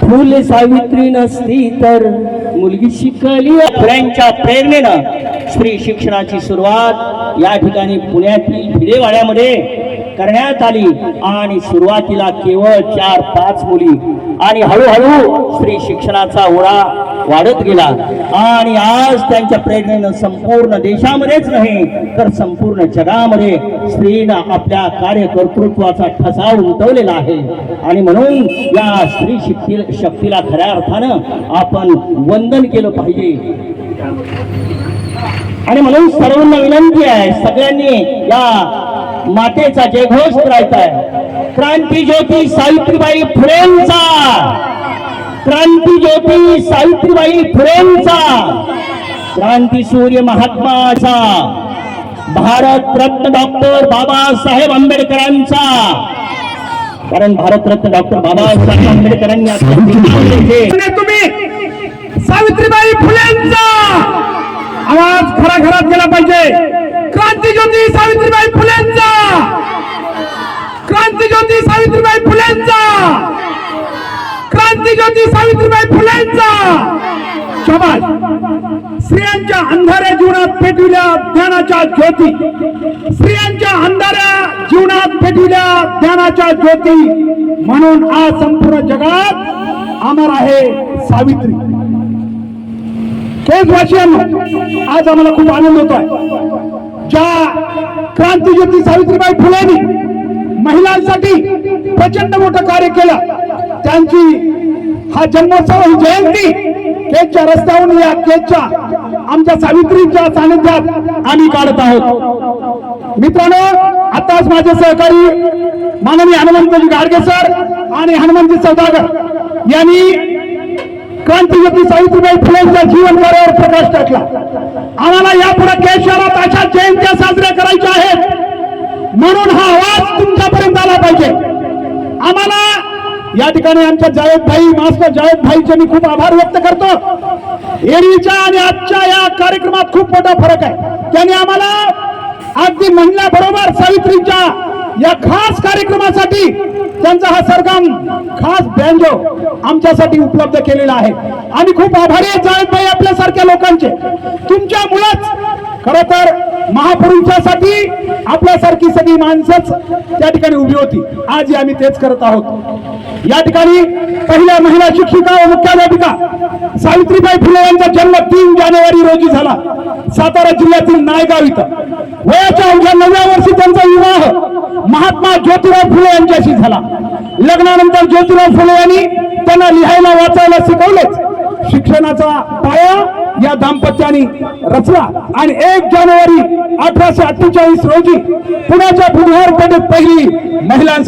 फुले सावित्री नसती तर मुलगी शिकली. फुल्यांच्या प्रेरणेनं स्त्री शिक्षणाची सुरुवात या ठिकाणी पुण्यातील भिडेवाड्यामध्ये करण्यात आली आणि सुरुवातीला केवळ 4-5 मुली आणि हळूहळू स्त्री शिक्षणाचा ओढा वाढत गेला आणि आज त्यांच्या प्रेरणेनं संपूर्ण देशामध्येच नाही तर संपूर्ण जगामध्ये स्त्रीनं आपल्या कार्यकर्तृत्वाचा ठसा उमटवलेला आहे. आणि म्हणून या स्त्री शक्तीला खऱ्या अर्थानं आपण वंदन केलं पाहिजे. आणि म्हणून सर्वांना विनंती आहे, सगळ्यांनी या मातेचा जयघोष करायचा आहे. क्रांती ज्योती सावित्रीबाई फुलेंचा, क्रांती ज्योती सावित्रीबाई फुलेंचा, क्रांती सूर्य महात्माचा, भारत रत्न डॉक्टर बाबासाहेब आंबेडकरांचा. कारण भारतरत्न डॉक्टर बाबासाहेब आंबेडकरांनी तुम्ही सावित्रीबाई फुलेंचा आवाज खरा घरात गेला पाहिजे. क्रांती ज्योती सावित्रीबाई फुलेंचा, क्रांती ज्योती सावित्रीबाई फुलेंचा, क्रांती ज्योती सावित्रीबाई फुलेंचा. शाबास. स्त्रियांच्या अंधाऱ्या जीवनात पेटविल्या ज्ञानाच्या ज्योती, स्त्रियांच्या अंधाऱ्या जीवनात पेटविल्या ज्ञानाच्या ज्योती. म्हणून आज संपूर्ण जगात अमर आहे सावित्री. देशवासियांनो, आज आम्हाला खूप आनंद होत आहे. ज्या क्रांती ज्योती सावित्रीबाई फुलेंनी महिलांसाठी प्रचंड मोठं कार्य केलं, त्यांची हा जन्मोत्सव, ही जयंती केजच्या रस्त्यावरून या केजच्या आमच्या सावित्रीच्या सानिध्यात आम्ही काढत आहोत. मित्रांनो, आताच माझे सहकारी माननीय हनुमंतजी गाडगे सर आणि हनुमंतजी सौदागर यांनी क्रांती ज्योती सावित्रीबाई फुलेंच्या जीवन कार्यावर प्रकाश टाकला. आम्हाला यापुढे केज शहरात अशा जयंत्या साजऱ्या करायच्या आहेत. म्हणून हा आवाज तुमच्यापर्यंत आला पाहिजे. आम्हाला या ठिकाणी आमच्या जावेद भाई, मास्टर जावेद भाईचे मी खूप आभार व्यक्त करतो. एरवीच्या आणि आजच्या या कार्यक्रमात खूप मोठा फरक आहे. त्यांनी आम्हाला अगदी म्हणल्याबरोबर सावित्रीच्या या खास कार्यक्रमासाठी त्यांचा हा सरगम खास बँजो आमच्यासाठी उपलब्ध केलेला आहे. आणि खूप आभारी आहे जावेद भाई आपल्यासारख्या लोकांचे. तुमच्या मुळेच खरं तर महापुरुषासाठी आपल्यासारखी सगळी माणसंच त्या ठिकाणी उभी होती. आजही आम्ही तेच करत आहोत. या ठिकाणी पहिल्या महिला शिक्षिका व मुख्याध्यापिका सावित्रीबाई फुले यांचा जन्म 3 जानेवारी रोजी झाला सातारा जिल्ह्यातील नायगाव इथं. वयाच्या अवघ्या 9व्या वर्षी त्यांचा विवाह महात्मा ज्योतिराव फुले यांच्याशी झाला. लग्नानंतर ज्योतिराव फुले यांनी त्यांना लिहायला वाचायला शिकवलेच. शिक्षणाचा पाया या दाम्पत्याने रचला आणि 1 जानेवारी 1848 रोजी पुण्याच्या बुधवार पेठेत पहिली महिलांसाठी